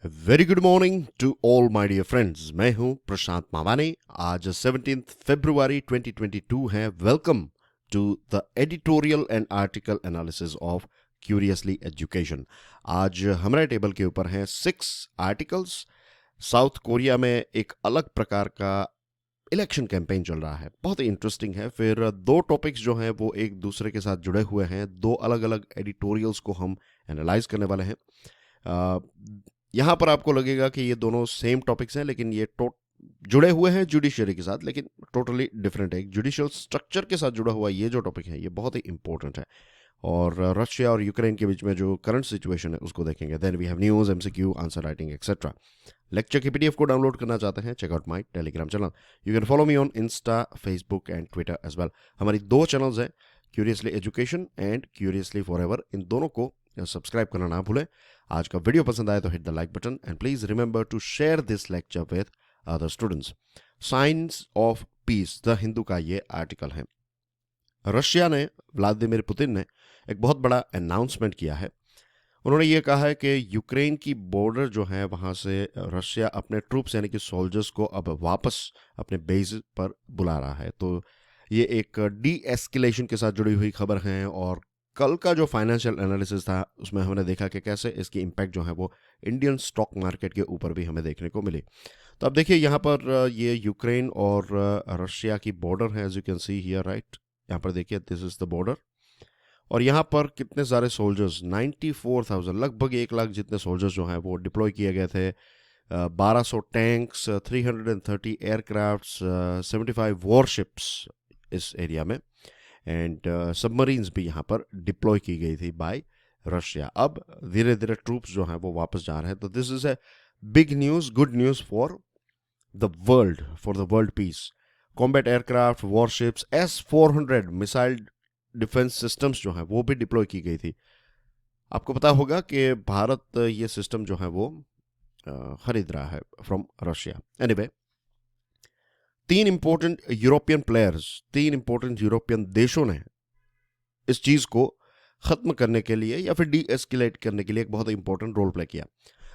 Very good morning to all my dear friends. मैं हूं प्रशांत मावाने। आज 17 फरवरी 2022 है। Welcome to the editorial and article analysis of Curiously Education. आज हमारे टेबल के ऊपर हैं 6 आर्टिकल्स। साउथ कोरिया में एक अलग प्रकार का इलेक्शन कैंपेन चल रहा है, बहुत ही इंटरेस्टिंग है। फिर दो टॉपिक्स जो हैं वो एक दूसरे के साथ जुड़े हुए हैं। दो अलग अलग एडिटोरियल्स को हम एनालाइज करने वाले हैं। यहाँ पर आपको लगेगा कि ये दोनों सेम टॉपिक्स हैं, लेकिन ये जुड़े हुए हैं जुडिशरी के साथ, लेकिन टोटली डिफरेंट है। एक जुडिशियल स्ट्रक्चर के साथ जुड़ा हुआ ये जो टॉपिक है ये बहुत ही इंपॉर्टेंट है। और रशिया और यूक्रेन के बीच में जो करंट सिचुएशन है उसको देखेंगे। Then we have news, MCQ, answer writing etcetera. Lecture की पीडीएफ को डाउनलोड करना चाहते हैं, check out my Telegram channel. You can follow me on Insta, Facebook and Twitter as well. हमारी दो चैनल्स हैं, curiously education and curiously forever. इन दोनों को सब्सक्राइब करना ना भूलें। आज का वीडियो पसंद आए तो hit the like button and please remember to share this lecture with other students. Science of peace, the Hindu का ये आर्टिकल है। रशिया ने, व्लादिमीर पुतिन ने एक बहुत बड़ा अनाउंसमेंट किया है। उन्होंने ये कहा है कि यूक्रेन की बॉर्डर जो है वहाँ से रशिया अपने ट्रूप्स यानी कि सोल्जर्स को अब वापस अपने बेस पर बुला रहा है। तो ये एक डी एस्केलेशन के साथ जुड़ी हुई खबर है। और कल का जो फाइनेंशियल एनालिसिस था उसमें हमने देखा कि कैसे इसकी इम्पैक्ट जो है वो इंडियन स्टॉक मार्केट के ऊपर भी हमें देखने को मिली। तो अब देखिए यहाँ पर ये यूक्रेन और रशिया की बॉर्डर है, as you can see here right. यहाँ पर देखिए दिस इज द बॉर्डर। और यहाँ पर कितने सारे सोल्जर्स, 94,000, लगभग 1 लाख जितने सोल्जर्स जो हैं वो डिप्लॉय किए गए थे। 1200 टैंक्स, 330 एयरक्राफ्ट्स, 75 वॉरशिप्स इस एरिया में, एंड सबमरीन्स भी यहाँ पर डिप्लॉय की गई थी बाय रशिया। अब धीरे धीरे ट्रूप्स जो हैं वो वापस जा रहे हैं। तो this is a big news, good news for the world, for the world peace. Combat aircraft, warships, S-400 missile defence systems जो हैं वो भी डिप्लॉय की गई थी। आपको पता होगा कि भारत ये सिस्टम जो है वो खरीद रहा है from Russia. Anyway, 3 important European देशों ने इस चीज को खत्म करने के लिए या फिर डी एस्केलेट करने के लिए एक बहुत इंपॉर्टेंट रोल प्ले किया।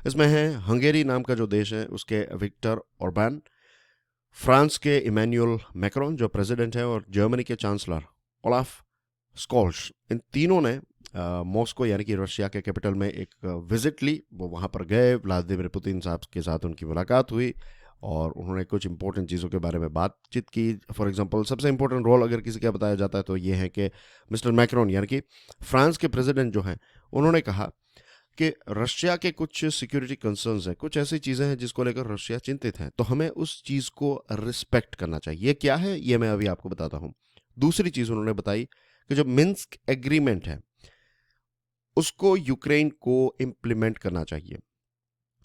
इसमें है हंगेरी नाम का जो देश है उसके विक्टर ऑर्बैन, फ्रांस के इमैनुअल मैक्रोन जो प्रेसिडेंट है, और जर्मनी के चांसलर ओलाफ स्कॉल्स। इन तीनों ने मॉस्को यानी कि रशिया के कैपिटल में एक विजिट ली। वो वहाँ पर गए, व्लादिमीर पुतिन साहब के साथ उनकी मुलाकात हुई और उन्होंने कुछ इंपॉर्टेंट चीज़ों के बारे में बातचीत की। फॉर एग्जांपल, सबसे इंपॉर्टेंट रोल अगर किसी का बताया जाता है तो ये है कि मिस्टर मैक्रोन यानी कि फ्रांस के प्रेसिडेंट जो हैं उन्होंने कहा कि रशिया के कुछ सिक्योरिटी कंसर्न्स हैं, कुछ ऐसी चीज़ें हैं जिसको लेकर रशिया चिंतित है, तो हमें उस चीज़ को रिस्पेक्ट करना चाहिए। ये क्या है ये मैं अभी आपको बताता हूँ। दूसरी चीज़ उन्होंने बताई कि जो मिन्स्क एग्रीमेंट है उसको यूक्रेन को इम्प्लीमेंट करना चाहिए।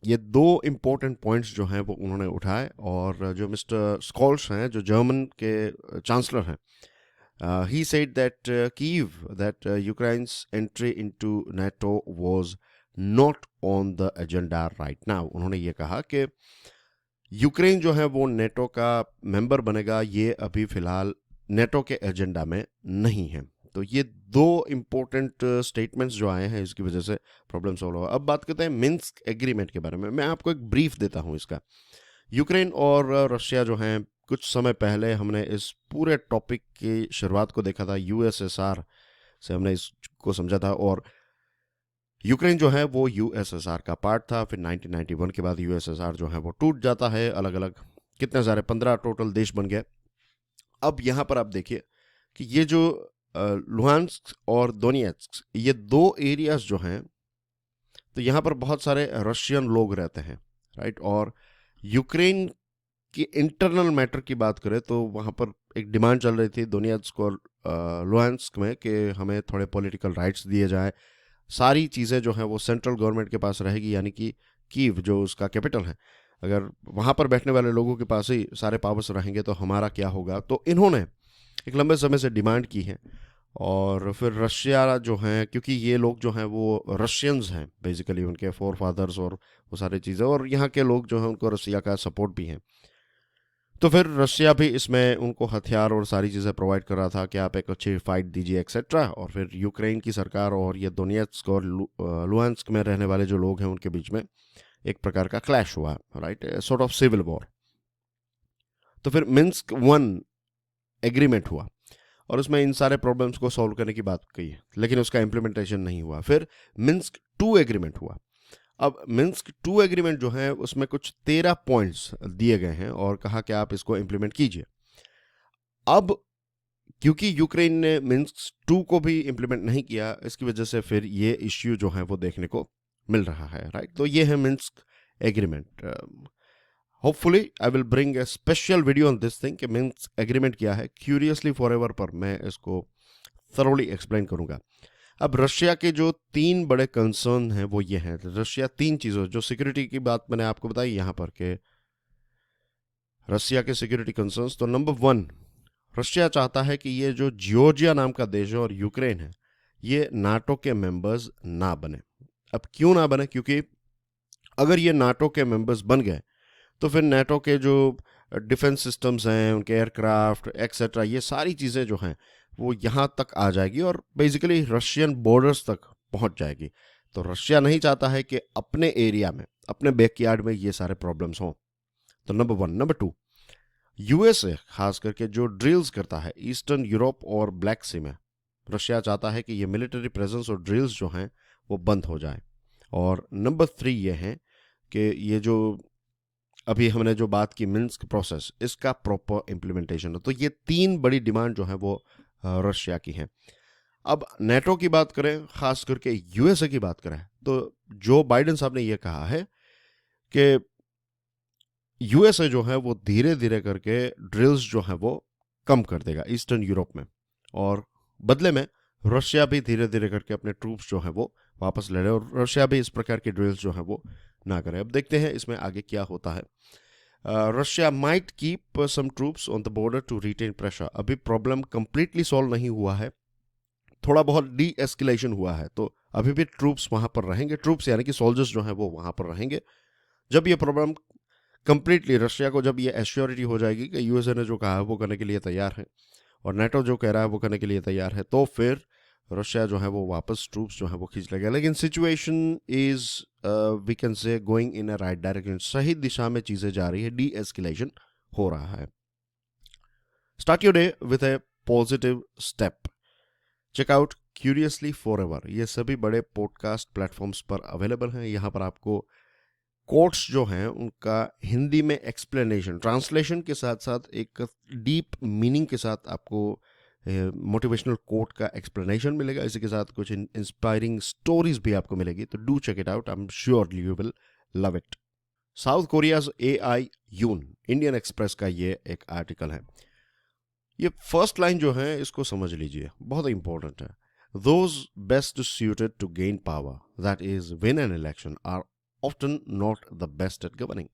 ये दो इंपॉर्टेंट पॉइंट्स जो हैं वो उन्होंने उठाए। और जो मिस्टर स्कॉल्स हैं, जो जर्मन के चांसलर हैं, he said that Ukraine's entry into NATO was not on the agenda right now. उन्होंने ये कहा कि यूक्रेन जो है वो नेटो का मेंबर बनेगा, ये अभी फिलहाल नेटो के एजेंडा में नहीं है। तो ये दो इंपॉर्टेंट स्टेटमेंट्स जो आए हैं इसकी वजह से प्रॉब्लम सॉल्व हुआ। अब बात करते हैं मिन्स्क एग्रीमेंट के बारे में। मैं आपको एक ब्रीफ देता हूँ इसका। यूक्रेन और रशिया जो हैं, कुछ समय पहले हमने इस पूरे टॉपिक की शुरुआत को देखा था, यूएसएसआर से हमने इसको समझा था। और यूक्रेन जो है वो यूएसएसआर का पार्ट था। फिर 1991 के बाद यूएसएसआर जो है वो टूट जाता है, अलग अलग कितने सारे 15 टोटल देश बन गए। अब यहाँ पर आप देखिए कि ये जो लुहान्स्क और दोनेत्स्क, ये दो एरियाज जो हैं, तो यहाँ पर बहुत सारे रशियन लोग रहते हैं, राइट। और यूक्रेन की इंटरनल मैटर की बात करें तो वहाँ पर एक डिमांड चल रही थी दोनेत्स्क और लुहान्स्क में कि हमें थोड़े पॉलिटिकल राइट्स दिए जाए। सारी चीज़ें जो हैं वो सेंट्रल गवर्नमेंट के पास रहेगी, यानी कि कीव जो उसका कैपिटल है, अगर वहाँ पर बैठने वाले लोगों के पास ही सारे पावर्स रहेंगे तो हमारा क्या होगा। तो इन्होंने एक लंबे समय से डिमांड की है। और फिर रशिया जो हैं, क्योंकि ये लोग जो हैं वो रशियंस हैं बेसिकली, उनके फोर फादर्स और वो सारी चीज़ें, और यहाँ के लोग जो हैं उनको रशिया का सपोर्ट भी है। तो फिर रशिया भी इसमें उनको हथियार और सारी चीज़ें प्रोवाइड कर रहा था कि आप एक अच्छी फाइट दीजिए एक्सेट्रा। और फिर यूक्रेन की सरकार और ये दोनेत्स्क और लुहान्स्क में रहने वाले जो लोग हैं उनके बीच में एक प्रकार का क्लैश हुआ, right, sort of civil war. तो फिर मिन्स्क 1 एग्रीमेंट हुआ और उसमें इन सारे प्रॉब्लम्स को सॉल्व करने की बात कही है, लेकिन उसका इम्प्लीमेंटेशन नहीं हुआ। फिर मिन्स्क 2 एग्रीमेंट हुआ। अब मिन्स्क 2 एग्रीमेंट जो है उसमें कुछ 13 पॉइंट्स दिए गए हैं और कहा कि आप इसको इम्प्लीमेंट कीजिए। अब क्योंकि यूक्रेन ने मिन्स्क 2 को भी इम्प्लीमेंट नहीं किया, इसकी वजह से फिर ये इश्यू जो है वो देखने को मिल रहा है, राइट। तो ये है Minsk agreement. Hopefully I will bring a special video on this thing कि मिन्स्क एग्रीमेंट क्या है। क्यूरियसली फॉरएवर पर मैं इसको थरोली एक्सप्लेन करूंगा। अब रशिया के जो 3 बड़े कंसर्न हैं वो ये हैं। रशिया 3 चीज़ों, जो सिक्योरिटी की बात मैंने आपको बताई यहाँ पर कि रशिया के सिक्योरिटी कंसर्न्स, तो नंबर 1, रशिया चाहता है कि ये जो जॉर्जिया नाम का देश है और यूक्रेन है, ये नाटो के मेंबर्स ना बने। अब क्यों ना बने? क्योंकि अगर ये नाटो के मेंबर्स बन गए तो फिर नाटो के जो डिफेंस सिस्टम्स हैं, उनके एयरक्राफ्ट एक्सेट्रा, ये सारी चीज़ें जो हैं वो यहाँ तक आ जाएगी और बेसिकली रशियन बॉर्डर्स तक पहुँच जाएगी। तो रशिया नहीं चाहता है कि अपने एरिया में, अपने बैकयार्ड में ये सारे प्रॉब्लम्स हों। तो नंबर 1। नंबर 2, यूएसए खास करके जो ड्रिल्स करता है ईस्टर्न यूरोप और ब्लैक सी में, रशिया चाहता है कि ये मिलिट्री प्रेजेंस और ड्रिल्स जो हैं वो बंद हो जाए। और नंबर 3 ये है कि ये जो अभी हमने जो बात की मिन्स्क प्रोसेस, इसका प्रॉपर इम्प्लीमेंटेशन हो। तो ये 3 बड़ी डिमांड जो है वो रशिया की है। अब नेटो की बात करें, खास करके यूएसए की बात करें, तो जो बाइडेन साहब ने ये कहा है कि यूएसए जो है वो धीरे धीरे करके ड्रिल्स जो है वो कम कर देगा ईस्टर्न यूरोप में, और बदले में रशिया भी धीरे धीरे करके अपने ट्रूप्स जो है वो वापस ले रहे, और रशिया भी इस प्रकार की ड्रिल्स जो है वो ना करे। अब देखते हैं इसमें आगे क्या होता है। Russia might keep some troops on the border to retain pressure. अभी प्रॉब्लम कंप्लीटली सॉल्व नहीं हुआ है, थोड़ा बहुत डी एस्केलेशन हुआ है, तो अभी भी ट्रूप्स वहां पर रहेंगे। ट्रूप्स यानी कि सोल्जर्स जो हैं वो वहां पर रहेंगे। जब ये प्रॉब्लम कंप्लीटली, रशिया को जब ये एश्योरिटी हो जाएगी कि यूएसए ने जो कहा है वो करने के लिए तैयार है और नाटो जो कह रहा है वो करने के लिए तैयार है, तो फिर रशिया जो है वो वापस ट्रूप्स जो है वो खींच लेगा। लेकिन situation is we can say going in a right direction, सही दिशा में चीजें जा रही है, डी एस्केलेशन हो रहा है। Start your day with a positive step. Check out Curiously Forever, ये सभी बड़े पॉडकास्ट प्लेटफॉर्म्स पर अवेलेबल हैं। यहाँ पर आपको कोट्स जो हैं उनका हिंदी में एक्सप्लेनेशन, ट्रांसलेशन के साथ साथ एक डीप मीनिंग के साथ आपको मोटिवेशनल कोट का एक्सप्लेनेशन मिलेगा। इसी के साथ कुछ इंस्पायरिंग स्टोरीज भी आपको मिलेगी, तो do check it out, I am sure you will love it. South Korea's AI Yoon, Indian Express का ये एक आर्टिकल है। ये फर्स्ट लाइन जो है इसको समझ लीजिए, बहुत इंपॉर्टेंट है। Those best suited to gain power, that is win an election, are often not the best at governing.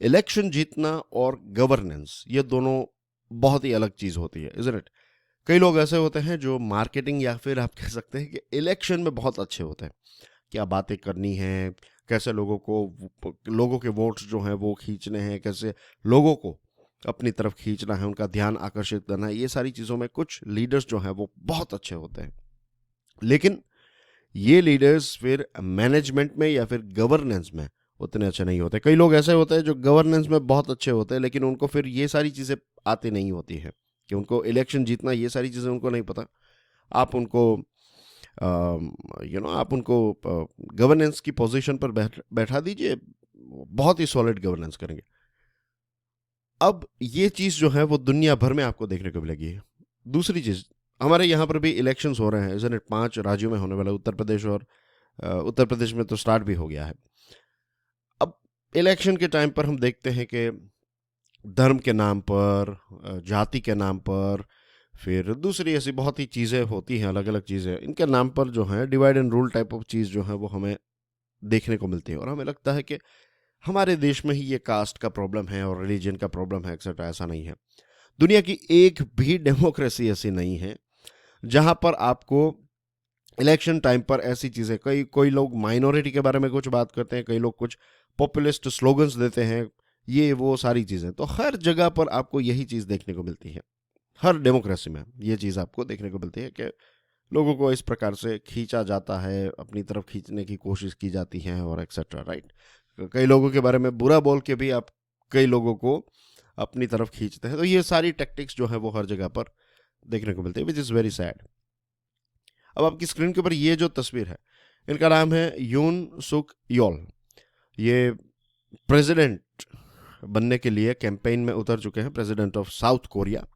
Election जीतना और गवर्नेंस, ये दोनों बहुत ही अलग चीज होती है, isn't it? कई लोग ऐसे होते हैं जो मार्केटिंग या फिर आप कह सकते हैं कि इलेक्शन में बहुत अच्छे होते हैं, क्या बातें करनी है, कैसे लोगों के वोट्स जो हैं वो खींचने हैं, कैसे लोगों को अपनी तरफ खींचना है, उनका ध्यान आकर्षित करना है, ये सारी चीज़ों में कुछ लीडर्स जो हैं वो बहुत अच्छे होते हैं। लेकिन ये लीडर्स फिर मैनेजमेंट में या फिर गवर्नेंस में उतने अच्छे नहीं होते। कई लोग ऐसे होते हैं जो गवर्नेंस में बहुत अच्छे होते हैं, लेकिन उनको फिर ये सारी चीज़ें आती नहीं होती है कि उनको इलेक्शन जीतना, ये सारी चीज़ें उनको नहीं पता। आप उनको आप उनको गवर्नेंस की पोजीशन पर बैठा दीजिए, बहुत ही सॉलिड गवर्नेंस करेंगे। अब ये चीज़ जो है वो दुनिया भर में आपको देखने को मिलेगी। दूसरी चीज़, हमारे यहाँ पर भी इलेक्शंस हो रहे हैं, इसने 5 राज्यों में होने वाला, उत्तर प्रदेश, और उत्तर प्रदेश में तो स्टार्ट भी हो गया है। अब इलेक्शन के टाइम पर हम देखते हैं कि धर्म के नाम पर, जाति के नाम पर, फिर दूसरी ऐसी बहुत ही चीज़ें होती हैं, अलग अलग चीज़ें, इनके नाम पर जो है divide and rule type of चीज़ जो है वो हमें देखने को मिलती है। और हमें लगता है कि हमारे देश में ही ये कास्ट का प्रॉब्लम है और रिलीजन का प्रॉब्लम है एक्सेट्रा। ऐसा नहीं है। दुनिया की एक भी डेमोक्रेसी ऐसी नहीं है जहां पर आपको इलेक्शन टाइम पर ऐसी चीज़ें, कोई लोग माइनॉरिटी के बारे में कुछ बात करते हैं, कई लोग कुछ पॉपुलिस्ट स्लोगन्स देते हैं, ये वो सारी चीज़ें, तो हर जगह पर आपको यही चीज़ देखने को मिलती है। हर डेमोक्रेसी में ये चीज़ आपको देखने को मिलती है कि लोगों को इस प्रकार से खींचा जाता है, अपनी तरफ खींचने की कोशिश की जाती है और एक्सेट्रा, राइट। कई लोगों के बारे में बुरा बोल के भी आप कई लोगों को अपनी तरफ खींचते हैं। तो ये सारी टैक्टिक्स जो है वो हर जगह पर देखने को मिलती है, विच इज़ वेरी सैड। अब आपकी स्क्रीन के ऊपर ये जो तस्वीर है, इनका नाम है यून सुक योल। ये प्रेसिडेंट बनने के लिए कैंपेन में उतर चुके हैं, प्रेसिडेंट ऑफ साउथ कोरिया,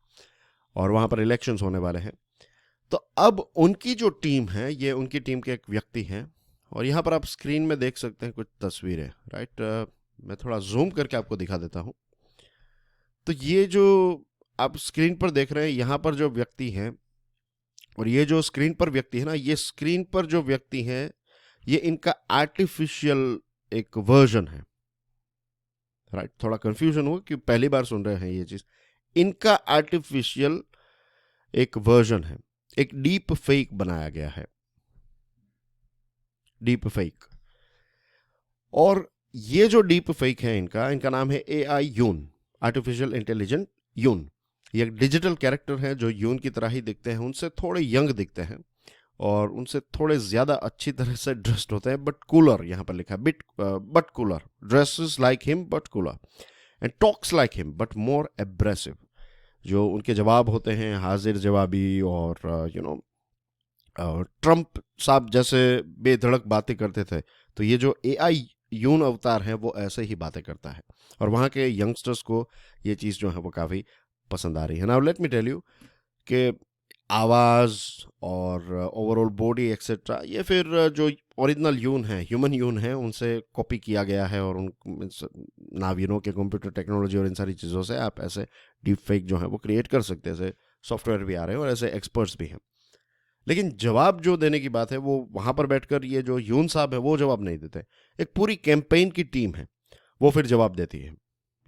और वहाँ पर इलेक्शंस होने वाले हैं। तो अब उनकी जो टीम है, ये उनकी टीम के एक व्यक्ति हैं, और यहाँ पर आप स्क्रीन में देख सकते हैं कुछ तस्वीरें, राइट। मैं थोड़ा जूम करके आपको दिखा देता हूँ। तो ये जो आप स्क्रीन पर देख रहे हैं, यहाँ पर जो व्यक्ति हैं, और ये जो स्क्रीन पर व्यक्ति है ना, ये स्क्रीन पर जो व्यक्ति हैं, ये इनका आर्टिफिशियल एक वर्जन है, राइट। थोड़ा कंफ्यूजन हुआ कि पहली बार सुन रहे हैं ये चीज। इनका आर्टिफिशियल एक वर्जन है, एक डीप फेक बनाया गया है, डीप फेक। और ये जो डीप फेक है इनका नाम है AI यून, आर्टिफिशियल इंटेलिजेंट यून। ये एक डिजिटल कैरेक्टर है जो यून की तरह ही दिखते हैं, उनसे थोड़े यंग दिखते हैं और उनसे थोड़े ज्यादा अच्छी तरह से ड्रेस्ड होते हैं, बट कूलर, यहां पर लिखा है but cooler, dresses like him but cooler, and talks like him but more abrasive. जो उनके जवाब होते हैं हाजिर जवाबी, और ट्रम्प साहब जैसे बेधड़क बातें करते थे, तो ये जो AI यून अवतार है वो ऐसे ही बातें करता है, और वहाँ के यंगस्टर्स को ये चीज़ जो है वो काफ़ी पसंद आ रही है। Now let me tell you कि आवाज़ और ओवरऑल बॉडी एक्सेट्रा, ये फिर जो ओरिजिनल यून है, ह्यूमन यून है, उनसे कॉपी किया गया है, और उन नाविनों के कंप्यूटर टेक्नोलॉजी और इन सारी चीज़ों से आप ऐसे डीप फेक जो है वो क्रिएट कर सकते हैं। ऐसे सॉफ्टवेयर भी आ रहे हैं और ऐसे एक्सपर्ट्स भी हैं। लेकिन जवाब जो देने की बात है, वो वहाँ पर बैठकर ये जो यून साहब है वो जवाब नहीं देते, एक पूरी कैंपेन की टीम है वो फिर जवाब देती है।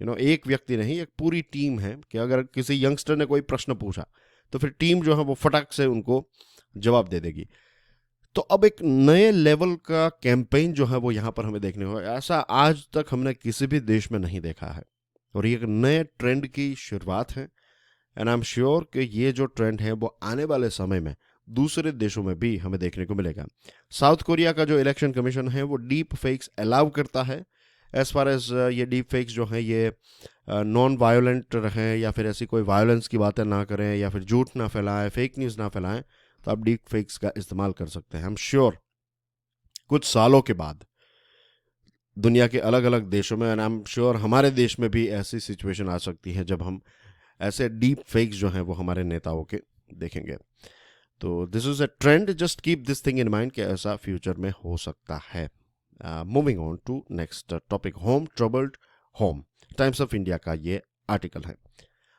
एक व्यक्ति नहीं, एक पूरी टीम है कि अगर किसी यंगस्टर ने कोई प्रश्न पूछा तो फिर टीम जो है वो फटाक से उनको जवाब दे देगी। तो अब एक नए लेवल का कैंपेन जो है वो यहाँ पर हमें देखने को, ऐसा आज तक हमने किसी भी देश में नहीं देखा है, और ये एक नए ट्रेंड की शुरुआत है। एंड आई एम श्योर कि ये जो ट्रेंड है वो आने वाले समय में दूसरे देशों में भी हमें देखने को मिलेगा। साउथ कोरिया का जो इलेक्शन कमीशन है वो डीप फेक्स अलाउ करता है, एज फार एज ये डीप फेक्स जो हैं ये नॉन वायोलेंट रहें, या फिर ऐसी कोई वायलेंस की बातें ना करें, या फिर झूठ ना फैलाएं, फेक न्यूज़ ना फैलाएं, तो आप डीप फेक्स का इस्तेमाल कर सकते हैं। आई एम श्योर कुछ सालों के बाद दुनिया के अलग अलग देशों में, एंड आई एम श्योर हमारे देश में भी ऐसी सिचुएशन आ सकती है जब हम ऐसे डीप फेक्स जो हैं वो हमारे नेताओं के देखेंगे। तो this is a trend, just keep this thing in mind कि ऐसा फ्यूचर में हो सकता है। Moving on to next topic, home troubled home, Times of India का ये आर्टिकल है।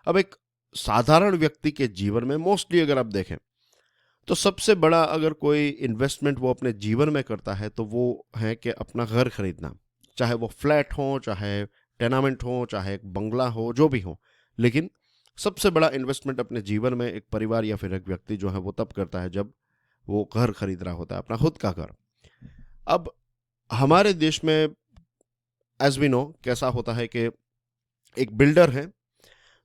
अब एक साधारण व्यक्ति के जीवन में मोस्टली अगर आप देखें तो सबसे बड़ा अगर कोई इन्वेस्टमेंट वो अपने जीवन में करता है तो वो है कि अपना घर खरीदना, चाहे वो फ्लैट हो, चाहे टेनामेंट हो, चाहे एक बंगला हो, जो भी हो। लेकिन सबसे बड़ा इन्वेस्टमेंट अपने जीवन में एक परिवार या फिर एक व्यक्ति जो है वो तब करता है जब वो घर खरीद रहा होता है, अपना खुद का घर। अब हमारे देश में एज वी नो कैसा होता है कि एक बिल्डर है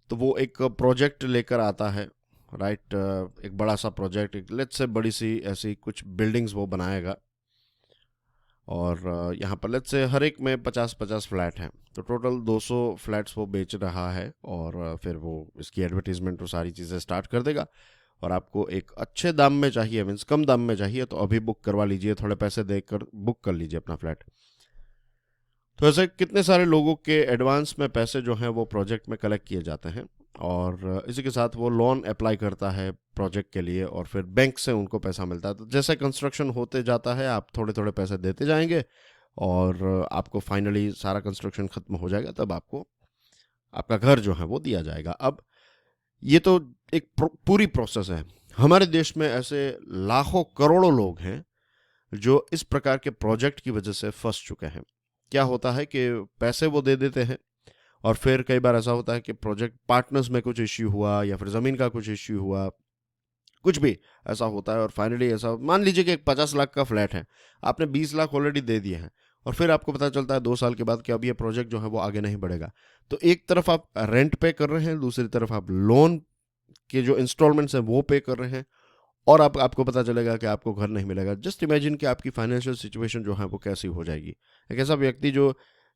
तो वो एक प्रोजेक्ट लेकर आता है, राइट। एक बड़ा सा प्रोजेक्ट, लेट्स से बड़ी सी ऐसी कुछ बिल्डिंग्स वो बनाएगा, और यहाँ पर लेट्स से हर एक में 50-50 फ्लैट हैं, तो टोटल 200 फ्लैट्स वो बेच रहा है, और फिर वो इसकी एडवर्टीजमेंट और सारी चीज़ें स्टार्ट कर देगा। और आपको एक अच्छे दाम में चाहिए, मीन्स कम दाम में चाहिए, तो अभी बुक करवा लीजिए, थोड़े पैसे देकर बुक कर लीजिए अपना फ्लैट। तो ऐसे कितने सारे लोगों के एडवांस में पैसे जो हैं वो प्रोजेक्ट में कलेक्ट किए जाते हैं, और इसी के साथ वो लोन अप्लाई करता है प्रोजेक्ट के लिए, और फिर बैंक से उनको पैसा मिलता है। तो जैसे कंस्ट्रक्शन होते जाता है आप थोड़े थोड़े पैसे देते जाएंगे, और आपको फाइनली सारा कंस्ट्रक्शन खत्म हो जाएगा, तब आपको आपका घर जो है वो दिया जाएगा। अब ये तो एक पूरी प्रोसेस है। हमारे देश में ऐसे लाखों करोड़ों लोग हैं जो इस प्रकार के प्रोजेक्ट की वजह से फंस चुके हैं। क्या होता है कि पैसे वो दे देते हैं, और फिर कई बार ऐसा होता है कि प्रोजेक्ट पार्टनर्स में कुछ इश्यू हुआ, या फिर ज़मीन का कुछ इश्यू हुआ, कुछ भी ऐसा होता है, और फाइनली ऐसा मान लीजिए कि एक 50 लाख का फ्लैट है, आपने 20 लाख ऑलरेडी दे दिए हैं, और फिर आपको पता चलता है 2 साल के बाद कि अब ये प्रोजेक्ट जो है वो आगे नहीं बढ़ेगा। तो एक तरफ आप रेंट पे कर रहे हैं, दूसरी तरफ आप लोन के जो इंस्टॉलमेंट्स हैं वो पे कर रहे हैं, और आपको पता चलेगा कि आपको घर नहीं मिलेगा। जस्ट इमेजिन कि आपकी फाइनेंशियल सिचुएशन जो है वो कैसी हो जाएगी। एक ऐसा व्यक्ति जो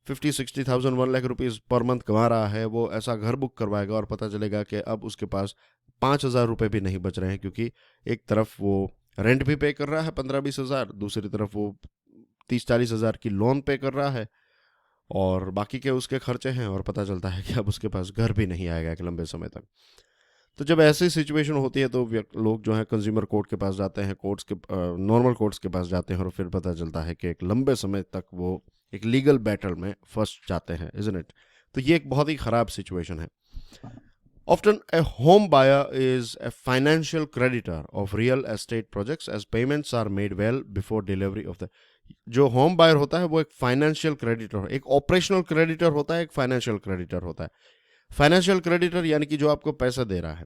50-60,000 1 लाख रुपीज़ पर मंथ कमा रहा है, वो ऐसा घर बुक करवाएगा और पता चलेगा कि अब उसके पास 5,000 रुपये भी नहीं बच रहे हैं, क्योंकि एक तरफ वो रेंट भी पे कर रहा है 15-20 हज़ार, दूसरी तरफ वो 30-40 हज़ार की लोन पे कर रहा है और बाकी के उसके खर्चे हैं, और पता चलता है कि अब उसके पास घर भी नहीं आएगा एक लंबे समय तक। तो जब ऐसी सिचुएशन होती है तो लोग जो है कंज्यूमर कोर्ट के पास जाते हैं, कोर्ट्स के नॉर्मल कोर्ट्स के पास जाते हैं, और फिर पता चलता है कि एक लंबे समय तक वो एक लीगल बैटल में फंस जाते हैं, इज़न्ट इट? तो ये एक बहुत ही ख़राब सिचुएशन है। Often a home buyer is a financial creditor of real estate projects as payments are made well before delivery of the। जो होम बायर होता है वो एक फाइनेंशियल क्रेडिटर, एक ऑपरेशनल क्रेडिटर होता है, एक फाइनेंशियल क्रेडिटर होता है। फाइनेंशियल क्रेडिटर यानी कि जो आपको पैसा दे रहा है,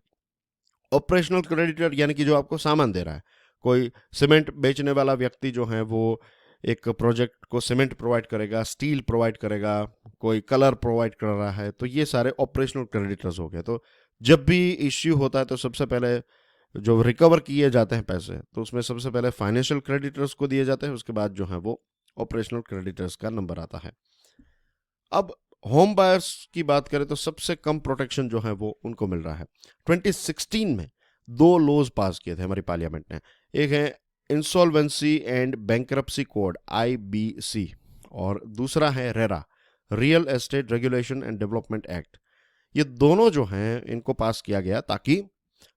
ऑपरेशनल क्रेडिटर यानी कि जो आपको सामान दे रहा है। कोई सीमेंट बेचने वाला व्यक्ति जो है वो एक प्रोजेक्ट को सीमेंट प्रोवाइड करेगा, स्टील प्रोवाइड करेगा, कोई कलर प्रोवाइड कर रहा है, तो ये सारे ऑपरेशनल क्रेडिटर्स हो गए। तो जब भी इश्यू होता है तो सबसे पहले जो रिकवर किए जाते हैं पैसे, तो उसमें सबसे पहले फाइनेंशियल क्रेडिटर्स को दिए जाते हैं, उसके बाद जो है वो ऑपरेशनल क्रेडिटर्स का नंबर आता है। अब होम बायर्स की बात करें तो सबसे कम प्रोटेक्शन जो है वो उनको मिल रहा है। 2016 में 2 लॉज पास किए थे हमारी पार्लियामेंट ने। एक है insolvency and bankruptcy code IBC, और दूसरा है RERA, real estate regulation and development act. ये दोनों जो हैं इनको पास किया गया ताकि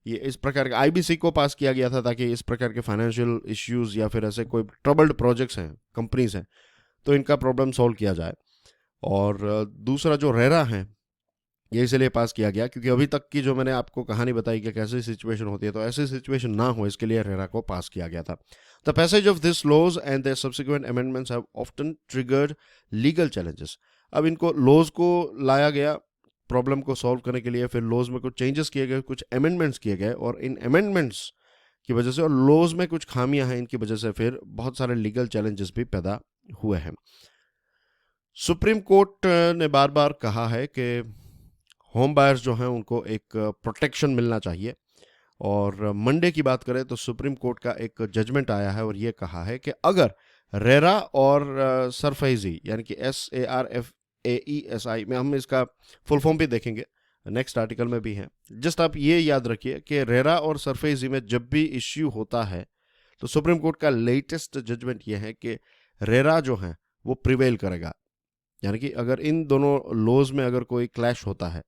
ये इस प्रकार के IBC को पास किया गया था ताकि इस प्रकार के फाइनेंशियल इश्यूज या फिर ऐसे कोई ट्रबल्ड प्रोजेक्ट्स हैं, कंपनीज हैं, तो इनका प्रॉब्लम सॉल्व किया जाए। और दूसरा जो रेरा है ये इसलिए पास किया गया क्योंकि अभी तक की जो मैंने आपको कहानी बताई कि कैसी सिचुएशन होती है, तो ऐसी सिचुएशन ना हो इसके लिए रेरा को पास किया गया था। The passage of this laws and their subsequent amendments have often triggered legal challenges. अब इनको लॉज को लाया गया प्रॉब्लम को सॉल्व करने के लिए, फिर लॉज में कुछ चेंजेस किए गए, कुछ अमेंडमेंट्स किए गए, और इन अमेंडमेंट्स की वजह से और लॉज में कुछ खामियां हैं, इनकी वजह से फिर बहुत सारे लीगल चैलेंजेस भी पैदा हुए हैं। सुप्रीम कोर्ट ने बार बार कहा है कि होम बायर्स जो हैं उनको एक प्रोटेक्शन मिलना चाहिए, और मंडे की बात करें तो सुप्रीम कोर्ट का एक जजमेंट आया है और ये कहा है कि अगर रेरा और सरफेजी यानी कि SARFAESI में, हम इसका फुल फॉर्म भी देखेंगे नेक्स्ट आर्टिकल में भी है, जस्ट आप ये याद रखिए कि रेरा और सरफेजी में जब भी इश्यू होता है तो सुप्रीम कोर्ट का लेटेस्ट जजमेंट ये है कि रेरा जो है वो प्रिवेल करेगा। यानी कि अगर इन दोनों लॉज में अगर कोई क्लैश होता है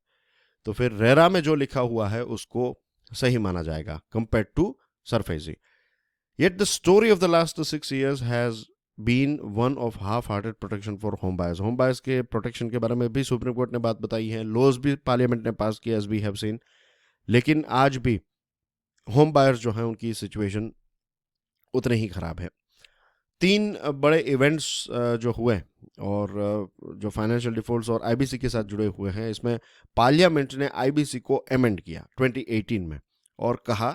तो फिर रेरा में जो लिखा हुआ है उसको सही माना जाएगा compared to SARFAESI. Yet the story of the last 6 years has been one of half hearted protection for home buyers. Home buyers के प्रोटेक्शन के बारे में भी सुप्रीम कोर्ट ने बात बताई है, लॉज भी पार्लियामेंट ने पास किया एज वी हैव सीन, लेकिन आज भी होम बायर्स जो हैं उनकी सिचुएशन उतने ही खराब है। 3 बड़े इवेंट्स जो हुए और जो फाइनेंशियल डिफॉल्ट्स और IBC के साथ जुड़े हुए हैं, इसमें पार्लियामेंट ने IBC को अमेंड किया 2018 में और कहा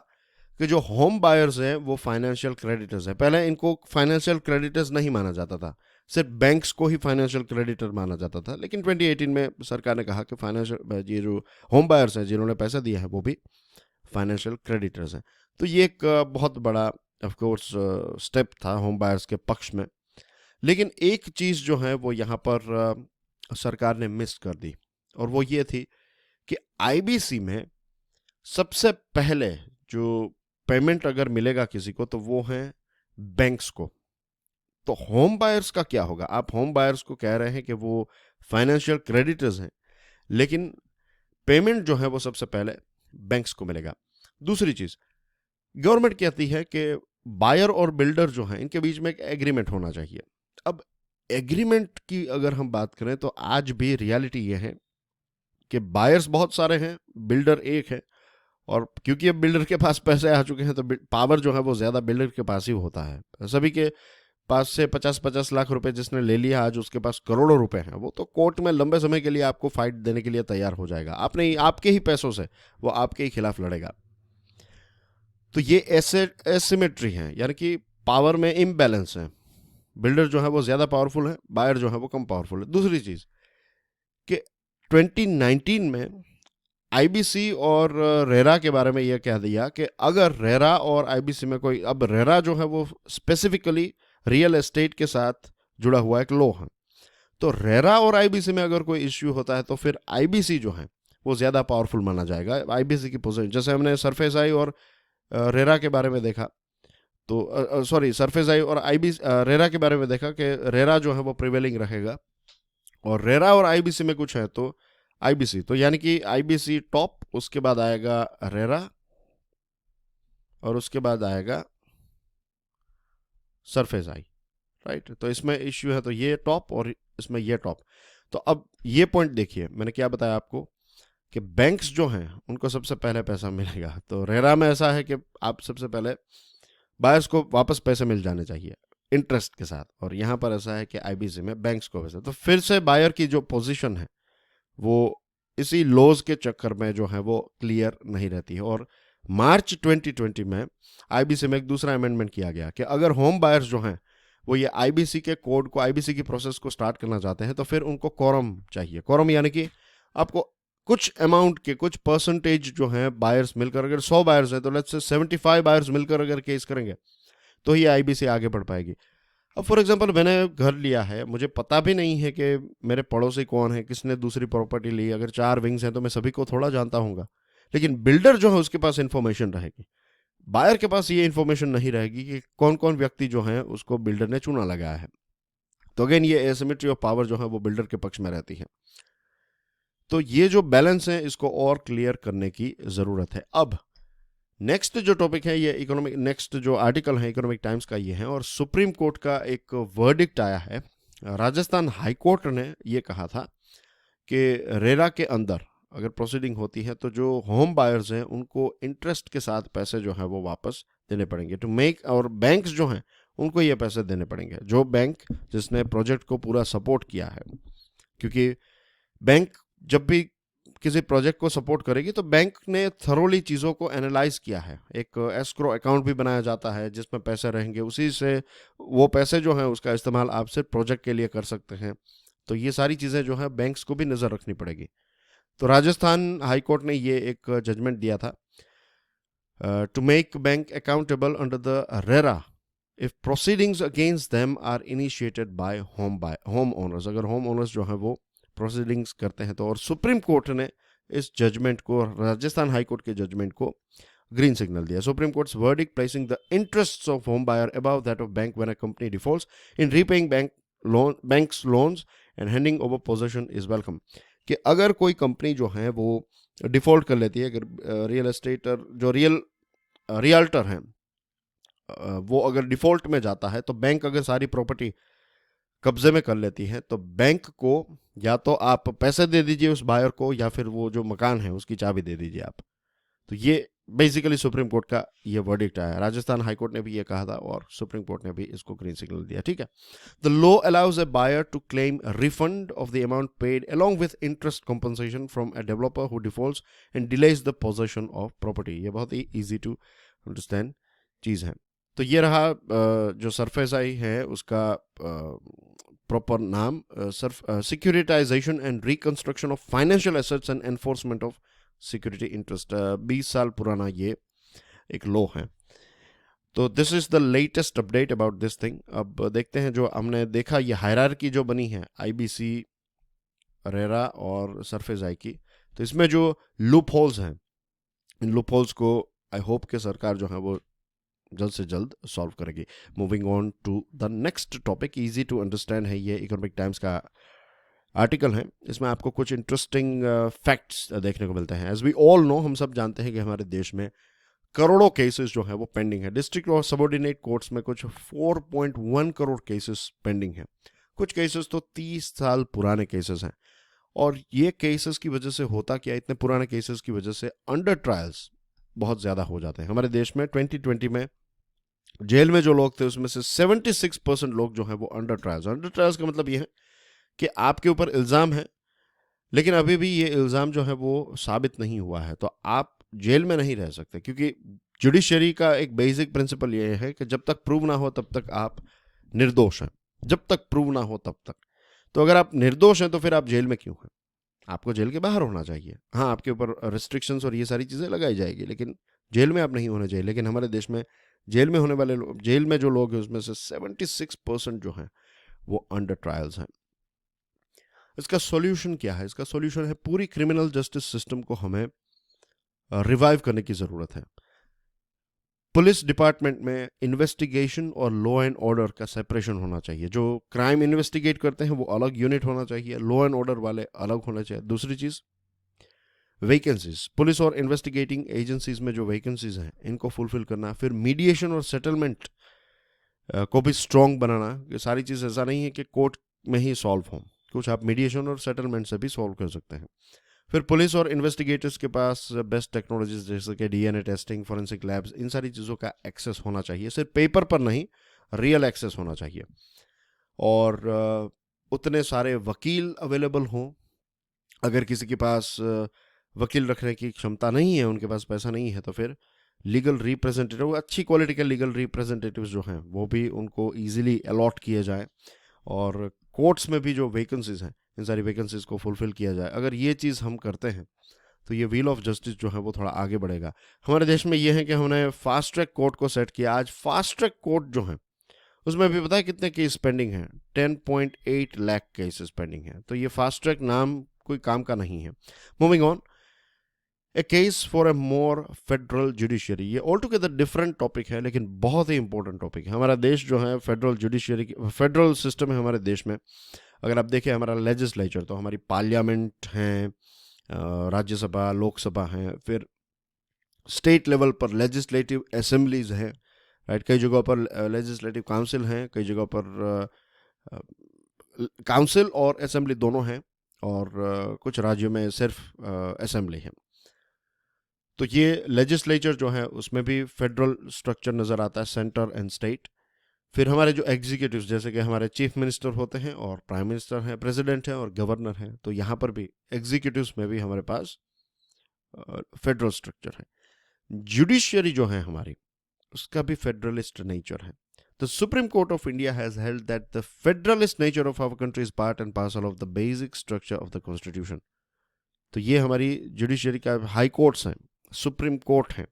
कि जो होम बायर्स हैं वो फाइनेंशियल क्रेडिटर्स हैं। पहले इनको फाइनेंशियल क्रेडिटर्स नहीं माना जाता था, सिर्फ बैंक्स को ही फाइनेंशियल क्रेडिटर माना जाता था, लेकिन 2018 में सरकार ने कहा कि फाइनेंशियल ये जो होम बायर्स हैं जिन्होंने पैसा दिया है वो भी फाइनेंशियल क्रेडिटर्स हैं। तो ये एक बहुत बड़ा ऑफ कोर्स स्टेप था होम बायर्स के पक्ष में, लेकिन एक चीज़ जो है वो यहाँ पर सरकार ने मिस कर दी, और वो ये थी कि IBC में सबसे पहले जो पेमेंट अगर मिलेगा किसी को तो वो है बैंक्स को। तो होम बायर्स का क्या होगा? आप होम बायर्स को कह रहे हैं कि वो फाइनेंशियल क्रेडिटर्स हैं, लेकिन पेमेंट जो है वो सबसे पहले बैंक्स को मिलेगा। दूसरी चीज़, गवर्नमेंट कहती है कि बायर और बिल्डर जो हैं इनके बीच में एक एग्रीमेंट होना चाहिए। अब एग्रीमेंट की अगर हम बात करें तो आज भी रियलिटी ये है कि बायर्स बहुत सारे हैं, बिल्डर एक है, और क्योंकि अब बिल्डर के पास पैसे आ चुके हैं तो पावर जो है वो ज़्यादा बिल्डर के पास ही होता है। सभी के पास से 50-50 लाख रुपए जिसने ले लिया आज उसके पास करोड़ों रुपए हैं, वो तो कोर्ट में लंबे समय के लिए आपको फाइट देने के लिए तैयार हो जाएगा। आपने आपके ही पैसों से वो आपके ही खिलाफ लड़ेगा। तो ये एसिमेट्री है, यानी कि पावर में इम्बैलेंस है। बिल्डर जो है वो ज़्यादा पावरफुल है, बायर जो है वो कम पावरफुल है। दूसरी चीज़ कि 2019 में IBC और रेरा के बारे में यह कह दिया कि अगर रेरा और IBC में कोई, अब रेरा जो है वो स्पेसिफिकली रियल एस्टेट के साथ जुड़ा हुआ एक लॉ है, तो रेरा और आईबीसी में अगर कोई इश्यू होता है तो फिर आईबीसी जो है वो ज़्यादा पावरफुल माना जाएगा। आईबीसी की पोजीशन, जैसे हमने सरफेस आई और रेरा के बारे में देखा, तो सॉरी सरफेस आई और रेरा के बारे में देखा कि रेरा जो है वो प्रिवेलिंग रहेगा, और रेरा और आईबीसी में कुछ है तो आईबीसी, तो यानी कि आईबीसी टॉप, उसके बाद आएगा रेरा और उसके बाद आएगा सरफेस आई, राइट। तो इसमें इश्यू है तो ये टॉप और इसमें ये टॉप। तो अब ये पॉइंट देखिए, मैंने क्या बताया आपको कि बैंक्स जो हैं उनको सबसे पहले पैसा मिलेगा। तो रेरा में ऐसा है कि आप सबसे पहले बायर्स को वापस पैसे मिल जाने चाहिए इंटरेस्ट के साथ, और यहाँ पर ऐसा है कि आईबीसी में बैंक्स को पैसा, तो फिर से बायर की जो पोजीशन है वो इसी लॉज के चक्कर में जो है वो क्लियर नहीं रहती है। और मार्च 2020 में आईबीसी में एक दूसरा अमेंडमेंट किया गया कि अगर होम बायर्स जो हैं वो ये आईबीसी के कोड को, आईबीसी की प्रोसेस को स्टार्ट करना चाहते हैं तो फिर उनको कोरम चाहिए। कोरम यानी कि आपको कुछ अमाउंट के, कुछ परसेंटेज जो है बायर्स मिलकर, अगर 100 बायर्स है तो लेट्स से 75 बायर्स मिलकर अगर केस करेंगे तो ही आईबीसी आगे बढ़ पाएगी। अब फॉर एग्जांपल मैंने घर लिया है, मुझे पता भी नहीं है कि मेरे पड़ोसी कौन है, किसने दूसरी प्रॉपर्टी ली, अगर 4 विंग्स हैं तो मैं सभी को थोड़ा जानता हूँगा, लेकिन बिल्डर जो है उसके पास इंफॉर्मेशन रहेगी। बायर के पास ये इंफॉर्मेशन नहीं रहेगी कि कौन कौन व्यक्ति जो है उसको बिल्डर ने चुना लगाया है। तो अगेन ये एसिमेट्री ऑफ पावर जो है वो बिल्डर के पक्ष में रहती है। तो ये जो बैलेंस है इसको और क्लियर करने की जरूरत है। अब नेक्स्ट जो टॉपिक है ये इकोनॉमिक, नेक्स्ट जो आर्टिकल है इकोनॉमिक टाइम्स का ये है, और सुप्रीम कोर्ट का एक वर्डिक्ट आया है। राजस्थान हाई कोर्ट ने ये कहा था कि रेरा के अंदर अगर प्रोसीडिंग होती है तो जो होम बायर्स हैं उनको इंटरेस्ट के साथ पैसे जो है वो वापस देने पड़ेंगे टू मेक, और बैंक्स जो हैं उनको ये पैसे देने पड़ेंगे, जो बैंक जिसने प्रोजेक्ट को पूरा सपोर्ट किया है। क्योंकि बैंक जब भी किसी प्रोजेक्ट को सपोर्ट करेगी तो बैंक ने थरोली चीज़ों को एनालाइज किया है। एक एस्क्रो अकाउंट भी बनाया जाता है जिसमें पैसे रहेंगे, उसी से वो पैसे जो हैं उसका इस्तेमाल आप सिर्फ प्रोजेक्ट के लिए कर सकते हैं। तो ये सारी चीज़ें जो है बैंक्स को भी नज़र रखनी पड़ेगी। तो राजस्थान हाई कोर्ट ने ये एक जजमेंट दिया था, to make bank accountable under the RERA if proceedings against them are initiated by home owners. अगर होम ओनर्स जो है वो प्रोसीडिंग्स करते हैं तो, और सुप्रीम कोर्ट ने इस जजमेंट को, राजस्थान हाई कोर्ट के जजमेंट को ग्रीन सिग्नल दिया। Supreme court's verdict placing the interests of home buyer above that of bank when a company defaults in repaying banks loans and handing over position is welcome. कि अगर कोई company जो है वो default कर लेती है, अगर रियल एस्टेटर जो रियल्टर हैं वो अगर डिफॉल्ट में जाता है, तो बैंक अगर सारी प्रॉपर्टी कब्जे में कर लेती है तो बैंक को या तो आप पैसे दे दीजिए उस बायर को, या फिर वो जो मकान है उसकी चाबी दे दीजिए आप। तो ये बेसिकली सुप्रीम कोर्ट का ये वर्डिक्ट आया। राजस्थान हाई कोर्ट ने भी ये कहा था और सुप्रीम कोर्ट ने भी इसको ग्रीन सिग्नल दिया। ठीक है, the law allows a buyer to claim refund of the amount paid along with interest compensation from a developer who defaults and delays the possession of property. ये बहुत ही easy to understand चीज़ है। तो ये रहा जो सरफेस आई है उसका प्रॉपर नाम, securitisation and reconstruction of financial assets and enforcement of security interest. 20 साल पुराना ये एक लॉ है। तो this is the latest update about this thing. अब देखते हैं, जो हमने देखा ये हायरार्की जो बनी है आईबीसी, रेरा और सरफेस आई की, तो इसमें जो लूप होल्स हैं, इन लूप होल्स को आई होप कि सरकार जो है वो जल्द से जल्द सॉल्व करेगी। Moving on to the next topic, easy to understand है, ये इकोनॉमिक टाइम्स का आर्टिकल है। इसमें आपको कुछ इंटरेस्टिंग फैक्ट्स देखने को मिलते हैं। एज वी ऑल नो, हम सब जानते हैं कि हमारे देश में करोड़ों केसेस जो है वो पेंडिंग है। डिस्ट्रिक्ट और सबऑर्डिनेट कोर्ट्स में कुछ 4.1 करोड़ केसेस पेंडिंग है। कुछ केसेस तो 30 साल पुराने केसेस हैं, और ये केसेस की वजह से होता क्या, इतने पुराने केसेस की वजह से अंडर ट्रायल्स बहुत ज़्यादा हो जाते हैं। हमारे देश में 2020 में जेल में जो लोग थे उसमें से 76% लोग जो हैं वो अंडर ट्रायल्स का मतलब ये है कि आपके ऊपर इल्ज़ाम है, लेकिन अभी भी ये इल्ज़ाम जो है वो साबित नहीं हुआ है, तो आप जेल में नहीं रह सकते। क्योंकि जुडिशरी का एक बेसिक प्रिंसिपल ये है कि जब तक प्रूव ना हो तब तक आप निर्दोष हैं, जब तक प्रूव ना हो तब तक। तो अगर आप निर्दोष हैं तो फिर आप जेल में क्यों हैं? आपको जेल के बाहर होना चाहिए। हाँ, आपके ऊपर रिस्ट्रिक्शंस और ये सारी चीज़ें लगाई जाएगी, लेकिन जेल में आप नहीं होने चाहिए। लेकिन हमारे देश में जेल में होने वाले जेल में जो लोग हैं उसमें से 76% जो हैं वो अंडर ट्रायल्स हैं। इसका सॉल्यूशन क्या है? इसका सॉल्यूशन है पूरी क्रिमिनल जस्टिस सिस्टम को हमें रिवाइव करने की ज़रूरत है। पुलिस डिपार्टमेंट में इन्वेस्टिगेशन और लॉ एंड ऑर्डर का सेपरेशन होना चाहिए। जो क्राइम इन्वेस्टिगेट करते हैं वो अलग यूनिट होना चाहिए, लॉ एंड ऑर्डर वाले अलग होना चाहिए। दूसरी चीज़, वैकेंसीज, पुलिस और इन्वेस्टिगेटिंग एजेंसीज में जो वैकेंसीज हैं इनको फुलफिल करना। फिर मीडिएशन और सेटलमेंट को भी स्ट्रॉन्ग बनाना। ये सारी चीज़ ऐसा नहीं है कि कोर्ट में ही सॉल्व हो, कुछ आप मीडिएशन और सेटलमेंट से भी सॉल्व कर सकते हैं। फिर पुलिस और इन्वेस्टिगेटर्स के पास बेस्ट टेक्नोलॉजीज जैसे कि डीएनए टेस्टिंग, फॉरेंसिक लैब्स, इन सारी चीज़ों का एक्सेस होना चाहिए। सिर्फ पेपर पर नहीं, रियल एक्सेस होना चाहिए। और उतने सारे वकील अवेलेबल हों। अगर किसी के पास वकील रखने की क्षमता नहीं है, उनके पास पैसा नहीं है, तो फिर लीगल रिप्रेजेंटेटिव, अच्छी क्वालिटी के लीगल रिप्रेजेंटेटिव्स जो हैं वो भी उनको ईजिली अलॉट किए जाए। और कोर्ट्स में भी जो वैकेंसीज हैं इन सारी वैकेंसीज को फुलफिल किया जाए। अगर ये चीज़ हम करते हैं तो ये व्हील ऑफ जस्टिस जो है वो थोड़ा आगे बढ़ेगा। हमारे देश में ये है कि हमने फास्ट ट्रैक कोर्ट को सेट किया। आज फास्ट ट्रैक कोर्ट जो है उसमें भी पता है कितने केस पेंडिंग हैं? 10.8 लाख केसेस पेंडिंग हैं। तो ये फास्ट ट्रैक नाम कोई काम का नहीं है। Moving on, A case for a more federal judiciary, ये ऑल टुगेदर डिफरेंट टॉपिक है लेकिन बहुत ही इंपॉर्टेंट टॉपिक है। हमारा देश जो है फेडरल जुडिशरी, फेडरल सिस्टम है हमारे देश में। अगर आप देखें हमारा लेजिस्लेचर, तो हमारी पार्लियामेंट हैं, राज्यसभा, लोकसभा हैं, फिर स्टेट लेवल पर लेजिस्लेटिव असेंबलीज हैं, राइट। कई जगहों पर लेजिस्लेटिव काउंसिल हैं, कई जगहों पर काउंसिल और असेंबली दोनों हैं, और कुछ राज्यों में सिर्फ असेंबली है। तो ये लेजिस्लेचर जो है उसमें भी फेडरल स्ट्रक्चर नज़र आता है, सेंटर एंड स्टेट। फिर हमारे जो एग्जीक्यूटिव्स, जैसे कि हमारे चीफ मिनिस्टर होते हैं और प्राइम मिनिस्टर हैं, प्रेसिडेंट हैं और गवर्नर हैं, तो यहाँ पर भी एग्जीक्यूटिव्स में भी हमारे पास फेडरल स्ट्रक्चर है। जुडिशियरी जो है हमारी, उसका भी फेडरलिस्ट नेचर है। The Supreme Court of India has held that the federalist nature of our country is part and parcel of the basic structure of the Constitution. तो ये हमारी जुडिशियरी का हाई कोर्ट्स हैं, सुप्रीम कोर्ट हैं,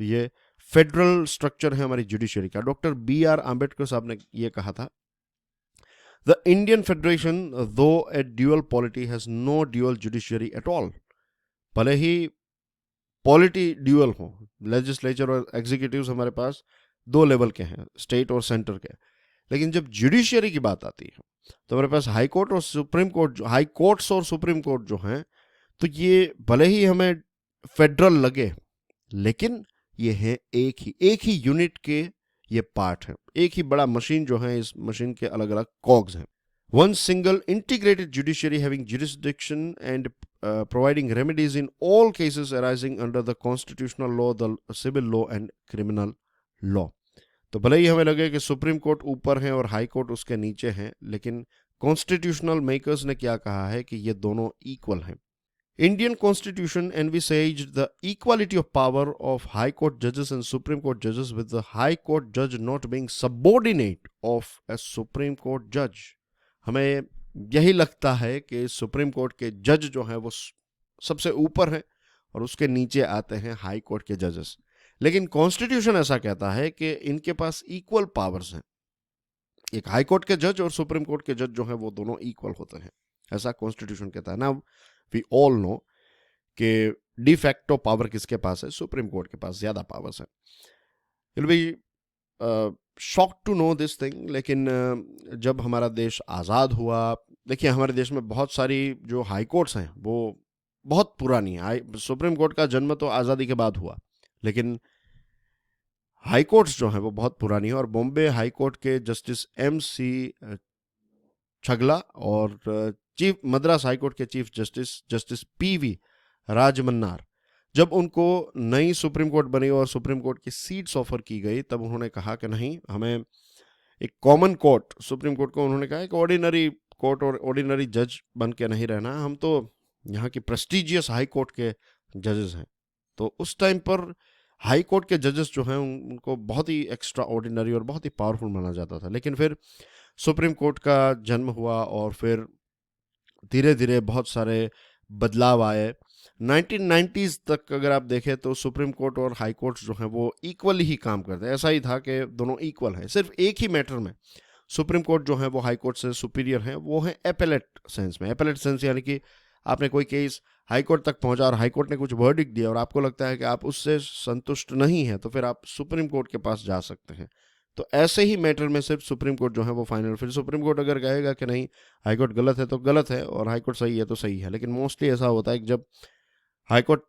तो ये federal structure है हमारी जुडिशियरी का। Doctor B.R. आम्बेडकर साहब ने ये कहा था, the Indian federation though a dual polity has no dual judiciary at all. भले ही पॉलिटी ड्यूअल हो, लेजिस्लेचर और एग्जीक्यूटिव्स हमारे पास दो लेवल के हैं, स्टेट और सेंटर के, लेकिन जब जुडिशियरी की बात आती है तो हमारे पास हाई कोर्ट और सुप्रीम कोर्ट, हाई कोर्ट्स और सुप्रीम कोर्ट जो हैं, तो ये भले ही हमें फेडरल लगे लेकिन ये है एक ही यूनिट के ये पार्ट है। एक ही बड़ा मशीन जो है, इस मशीन के अलग अलग कॉग्स हैं। One single integrated judiciary having jurisdiction and providing remedies in all cases arising under the constitutional law, the civil law and criminal law. तो भले ही हमें लगे कि सुप्रीम कोर्ट ऊपर है और हाई कोर्ट उसके नीचे हैं, लेकिन कॉन्स्टिट्यूशनल मेकर्स ने क्या कहा है कि ये दोनों इक्वल हैं। Indian constitution envisaged the equality of power of high court judges and supreme court judges, with the high court judge not being subordinate of a supreme court judge. हमें यही लगता है कि सुप्रीम कोर्ट के जज जो हैं वो सबसे ऊपर हैं और उसके नीचे आते हैं हाई कोर्ट के जजेस, लेकिन कॉन्स्टिट्यूशन ऐसा कहता है कि इनके पास इक्वल पावर्स हैं। एक हाई कोर्ट के जज और सुप्रीम कोर्ट के जज जो हैं वो दोनों इक्वल होते हैं, ऐसा कॉन्स्टिट्यूशन कहता है। नाउ वी ऑल नो कि डी फैक्टो पावर किसके पास है? सुप्रीम कोर्ट के पास ज़्यादा पावर्स हैं। It will be shock to know this thing, लेकिन जब हमारा देश आज़ाद हुआ, देखिए हमारे देश में बहुत सारी जो हाई कोर्ट्स हैं वो बहुत पुरानी है। सुप्रीम कोर्ट का जन्म तो आज़ादी के बाद हुआ, लेकिन हाई कोर्ट्स जो हैं वो बहुत पुरानी है। और बॉम्बे हाई कोर्ट के जस्टिस M.C. छगला और चीफ मद्रास हाई कोर्ट के चीफ जस्टिस P.V. राजमन्नार, जब उनको नई सुप्रीम कोर्ट बनी और सुप्रीम कोर्ट की सीट्स ऑफर की गई, तब उन्होंने कहा कि नहीं, हमें एक कॉमन कोर्ट, सुप्रीम कोर्ट को उन्होंने कहा एक ऑर्डिनरी कोर्ट और ऑर्डिनरी जज बन के नहीं रहना, हम तो यहाँ की प्रेस्टिजियस हाई कोर्ट के जजेस हैं। तो उस टाइम पर हाई कोर्ट के जजेस जो हैं उनको बहुत ही एक्स्ट्रा ऑर्डिनरी और बहुत ही पावरफुल माना जाता था। लेकिन फिर सुप्रीम कोर्ट का जन्म हुआ और फिर धीरे धीरे बहुत सारे बदलाव आए। 1990s तक अगर आप देखें तो सुप्रीम कोर्ट और हाई कोर्ट जो हैं वो इक्वली ही काम करते हैं। ऐसा ही था कि दोनों इक्वल हैं, सिर्फ एक ही मैटर में सुप्रीम कोर्ट जो है वो हाई कोर्ट से सुपीरियर है, वो है एपेलेट सेंस में। एपेलेट सेंस यानी कि आपने कोई केस हाई कोर्ट तक पहुंचा और हाई कोर्ट ने कुछ वर्डिक्ट दिया और आपको लगता है कि आप उससे संतुष्ट नहीं है, तो फिर आप सुप्रीम कोर्ट के पास जा सकते हैं। तो ऐसे ही मैटर में सिर्फ सुप्रीम कोर्ट जो है वो फाइनल, फिर सुप्रीम कोर्ट अगर कहेगा कि नहीं हाई कोर्ट गलत है तो गलत है और हाई कोर्ट सही है तो सही है। लेकिन मोस्टली ऐसा होता है कि जब हाई कोर्ट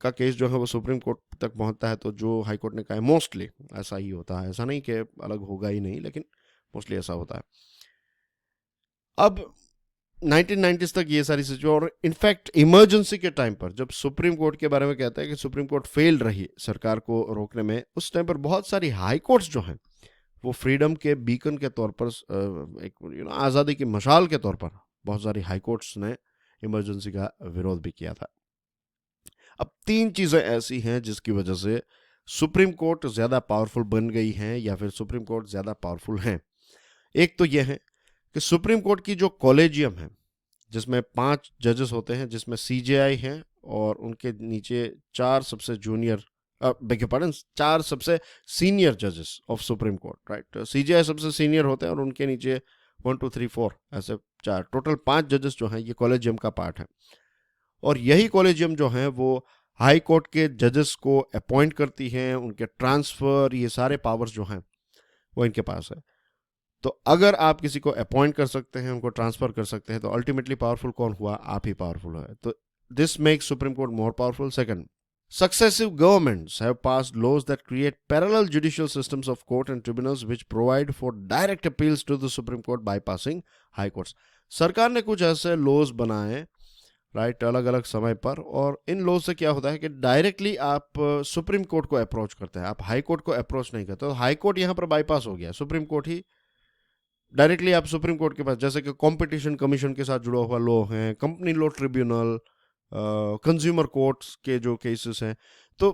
का केस जो है वो सुप्रीम कोर्ट तक पहुंचता है तो जो हाई कोर्ट ने कहा है मोस्टली ऐसा ही होता है। ऐसा नहीं कि अलग होगा ही नहीं, लेकिन मोस्टली ऐसा होता है। अब 1990s तक ये सारी सिचुएशन, और इनफैक्ट इमरजेंसी के टाइम पर जब सुप्रीम कोर्ट के बारे में कहता है कि सुप्रीम कोर्ट फेल रही सरकार को रोकने में, उस टाइम पर बहुत सारी हाई कोर्ट्स जो हैं वो फ्रीडम के बीकन के तौर पर, एक आज़ादी की मशाल के तौर पर बहुत सारी हाई कोर्ट्स ने इमरजेंसी का विरोध भी किया था। अब 3 चीज़ें ऐसी हैं जिसकी वजह से सुप्रीम कोर्ट ज़्यादा पावरफुल बन गई हैं या फिर सुप्रीम कोर्ट ज़्यादा पावरफुल हैं। एक तो यह है कि सुप्रीम कोर्ट की जो कॉलेजियम है, जिसमें 5 जजेस होते हैं, जिसमें सीजेआई हैं और उनके नीचे 4 सबसे जूनियर, बेग पार्डन, 4 सबसे सीनियर जजेस of supreme court, right. CJI सबसे सीनियर होते हैं और उनके नीचे 1 2 3 4 ऐसे 4, टोटल 5 जजेस जो हैं ये कॉलेजियम का पार्ट है। और यही कॉलेजियम जो है वो हाई कोर्ट के जजेस को अपॉइंट करती हैं, उनके ट्रांसफ़र, ये सारे पावर्स जो हैं वो इनके पास है। तो अगर आप किसी को अपॉइंट कर सकते हैं, उनको ट्रांसफ़र कर सकते हैं, तो अल्टीमेटली पावरफुल कौन हुआ? आप ही पावरफुल है। तो this makes supreme court more powerful. Second, successive governments have passed laws that create parallel judicial systems of court and tribunals which provide for direct appeals to the Supreme Court bypassing high courts. सरकार ने कुछ ऐसे laws बनाए, right, अलग अलग समय पर, और इन लॉज से क्या होता है कि डायरेक्टली आप सुप्रीम कोर्ट को अप्रोच करते हैं, आप हाई कोर्ट को अप्रोच नहीं करते। तो हाई कोर्ट यहाँ पर बाईपास हो गया, सुप्रीम कोर्ट ही डायरेक्टली आप सुप्रीम कोर्ट के पास, जैसे कि कंपटीशन कमीशन के साथ जुड़ा हुआ लॉ है, company law tribunal, consumer courts के जो केसेस हैं, तो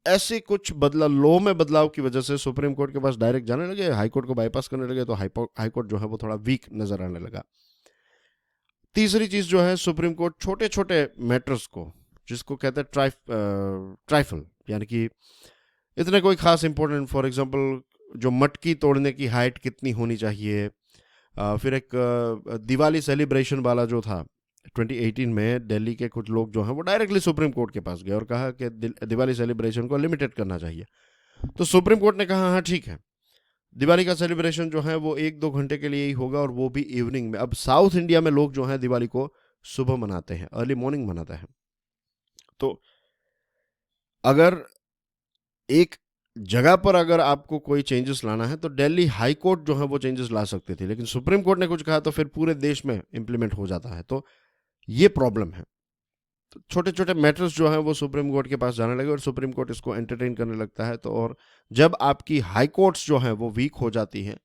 ऐसे कुछ लॉ में बदलाव की वजह से सुप्रीम कोर्ट के पास डायरेक्ट जाने लगे, हाई कोर्ट को बाईपास करने लगे, तो हाई कोर्ट जो है वो थोड़ा वीक नजर आने लगा। तीसरी चीज जो है, सुप्रीम कोर्ट छोटे छोटे मैटर्स को, जिसको कहते हैं ट्राइफल, यानी कि इतने कोई खास इंपॉर्टेंट, फॉर एग्जांपल जो मटकी तोड़ने की हाइट कितनी होनी चाहिए, फिर एक दिवाली सेलिब्रेशन वाला जो था 2018 में, दिल्ली के कुछ लोग जो हैं वो डायरेक्टली सुप्रीम कोर्ट के पास गए और कहा कि दिवाली सेलिब्रेशन को लिमिटेड करना चाहिए। तो सुप्रीम कोर्ट ने कहा हाँ ठीक है, दिवाली का सेलिब्रेशन जो है वो 1-2 घंटे के लिए ही होगा और वो भी इवनिंग में। अब साउथ इंडिया में लोग जो हैं दिवाली को सुबह मनाते हैं, अर्ली मॉर्निंग मनाते हैं। तो अगर एक जगह पर अगर आपको कोई चेंजेस लाना है तो दिल्ली हाई कोर्ट जो है वो चेंजेस ला सकती थी, लेकिन सुप्रीम कोर्ट ने कुछ कहा तो फिर पूरे देश में इंप्लीमेंट हो जाता है। तो ये प्रॉब्लम है। तो छोटे छोटे मैटर्स जो हैं वो सुप्रीम कोर्ट के पास जाने लगे और सुप्रीम कोर्ट इसको एंटरटेन करने लगता है। तो और जब आपकी हाई कोर्ट्स जो हैं वो वीक हो जाती हैं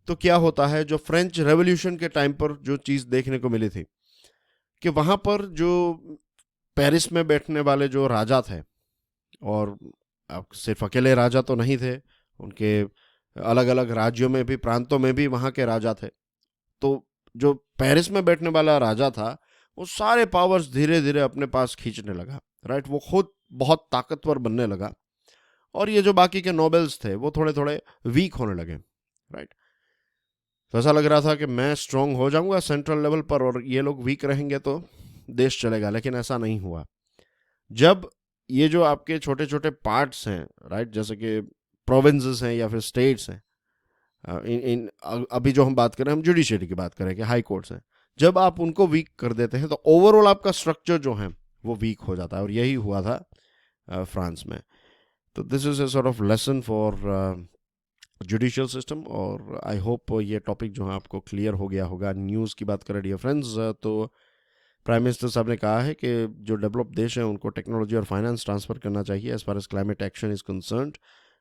तो क्या होता है, जो फ्रेंच रेवोल्यूशन के टाइम पर जो चीज़ देखने को मिली थी कि वहाँ पर जो पेरिस में बैठने वाले जो राजा थे, और सिर्फ अकेले राजा तो नहीं थे, उनके अलग अलग राज्यों में भी, प्रांतों में भी वहाँ के राजा थे। तो जो पेरिस में बैठने वाला राजा था वो सारे पावर्स धीरे धीरे अपने पास खींचने लगा, राइट। वो खुद बहुत ताकतवर बनने लगा और ये जो बाकी के नोबेल्स थे वो थोड़े थोड़े वीक होने लगे, राइट। तो ऐसा लग रहा था कि मैं स्ट्रांग हो जाऊंगा सेंट्रल लेवल पर और ये लोग वीक रहेंगे तो देश चलेगा, लेकिन ऐसा नहीं हुआ। जब ये जो आपके छोटे छोटे पार्ट्स हैं, राइट, जैसे कि प्रोविंसेस हैं या फिर स्टेट्स हैं, अभी जो हम बात करें, हम जुडिशरी की बात करें कि हाई कोर्ट्स हैं, जब आप उनको वीक कर देते हैं तो ओवरऑल आपका स्ट्रक्चर जो है वो वीक हो जाता है, और यही हुआ था फ्रांस में। तो this is a sort of lesson for judicial system, और आई होप ये टॉपिक जो है आपको क्लियर हो गया होगा। न्यूज़ की बात करें डियर फ्रेंड्स, तो प्राइम मिनिस्टर साहब ने कहा है कि जो डेवलप देश हैं उनको टेक्नोलॉजी और फाइनेंस ट्रांसफ़र करना चाहिए as far as climate action is concerned.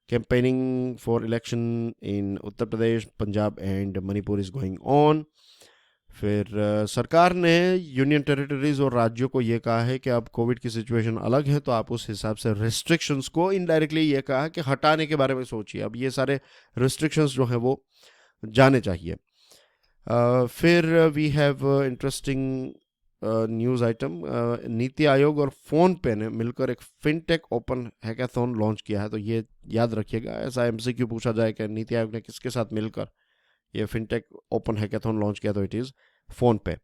Campaigning for election in Uttar Pradesh, Punjab and Manipur is going on. फिर सरकार ने यूनियन टेरिटरीज और राज्यों को ये कहा है कि अब कोविड की सिचुएशन अलग है, तो आप उस हिसाब से रिस्ट्रिक्शंस को इनडायरेक्टली ये कहा कि हटाने के बारे में सोचिए। अब ये सारे रिस्ट्रिक्शंस जो हैं वो जाने चाहिए। फिर we have interesting news item, NITI Aayog और फ़ोन पे ने मिलकर एक फिनटेक ओपन हैकाथॉन लॉन्च किया है। तो ये याद रखिएगा, ऐसा एमसीक्यू पूछा जाए कि नीति आयोग ने किसके साथ मिलकर ये फिनटेक ओपन हैकाथॉन लॉन्च किया, तो इट इज़ फ़ोन पे।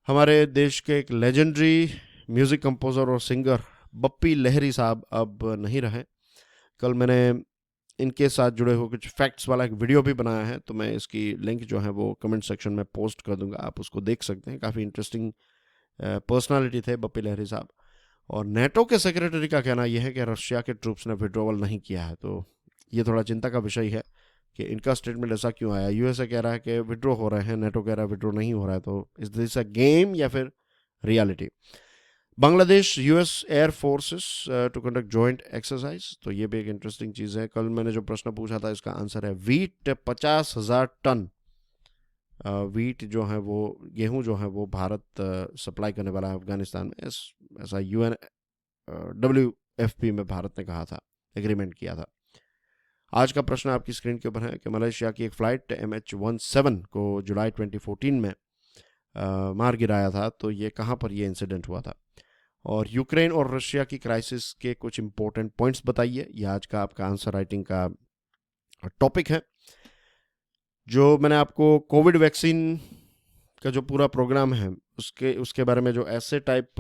हमारे देश के एक लेजेंडरी म्यूज़िक कंपोज़र और सिंगर बप्पी लहरी साहब अब नहीं रहे। कल मैंने इनके साथ जुड़े हुए कुछ फैक्ट्स वाला एक वीडियो भी बनाया है, तो मैं इसकी लिंक जो है वो कमेंट सेक्शन में पोस्ट कर दूंगा, आप उसको देख सकते हैं। काफ़ी इंटरेस्टिंग पर्सनालिटी थे बप्पी लहरी साहब। और नेटो के सेक्रेटरी का कहना यह है कि रशिया के ट्रूप्स ने विड्रॉवल नहीं किया है, तो ये थोड़ा चिंता का विषय है कि इनका स्टेटमेंट ऐसा क्यों आया। यूएसए कह रहा है कि विड्रॉ हो रहे हैं, नेटो कह रहा है विड्रॉ नहीं हो रहा है, तो इज दिस अ गेम या फिर reality. Bangladesh US air forces to conduct joint exercise, तो ये भी एक इंटरेस्टिंग चीज़ है। कल मैंने जो प्रश्न पूछा था इसका आंसर है वीट 50,000 टन वीट जो है वो गेहूं जो है वो भारत सप्लाई करने वाला है अफगानिस्तान में, ऐसा UN WFP में भारत ने कहा था, एग्रीमेंट किया था। आज का प्रश्न आपकी स्क्रीन के ऊपर है कि मलेशिया की एक फ़्लाइट MH17 को जुलाई 2014 में मार गिराया था, तो ये कहाँ पर ये इंसिडेंट हुआ था। और यूक्रेन और रशिया की क्राइसिस के कुछ इंपॉर्टेंट पॉइंट्स बताइए, ये आज का आपका आंसर राइटिंग का टॉपिक है। जो मैंने आपको कोविड वैक्सीन का जो पूरा प्रोग्राम है उसके बारे में जो ऐसे टाइप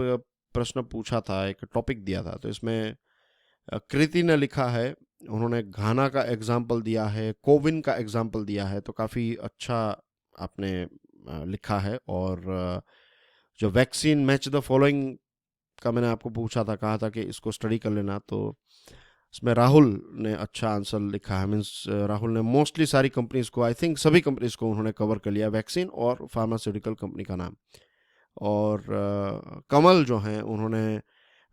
प्रश्न पूछा था, एक टॉपिक दिया था, तो इसमें कृति ने लिखा है, उन्होंने घाना का एग्जाम्पल दिया है, कोविन का एग्जाम्पल दिया है, तो काफ़ी अच्छा आपने लिखा है। और जो वैक्सीन मैच द फॉलोइंग का मैंने आपको पूछा था, कहा था कि इसको स्टडी कर लेना, तो इसमें राहुल ने अच्छा आंसर लिखा है। मीन्स राहुल ने मोस्टली सारी कंपनीज को, आई थिंक सभी कंपनीज को उन्होंने कवर कर लिया, वैक्सीन और फार्मास्यूटिकल कंपनी का नाम। और कमल जो हैं उन्होंने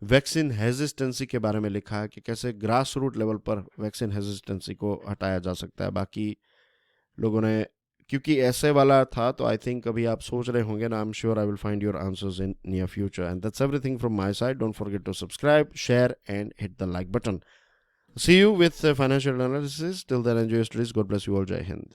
वैक्सीन हेजिस्टेंसी के बारे में लिखा है कि कैसे ग्रास रूट लेवल पर वैक्सीन हेजिस्टेंसी को हटाया जा सकता है। बाकी लोगों ने, क्योंकि ऐसे वाला था, तो आई थिंक अभी आप सोच रहे होंगे ना, I am sure I will find your answers in near future. And that's everything from my side. Don't forget to subscribe, share and hit the like button. See you with financial analysis. Till then, enjoy your studies. God bless you all. Jai Hind.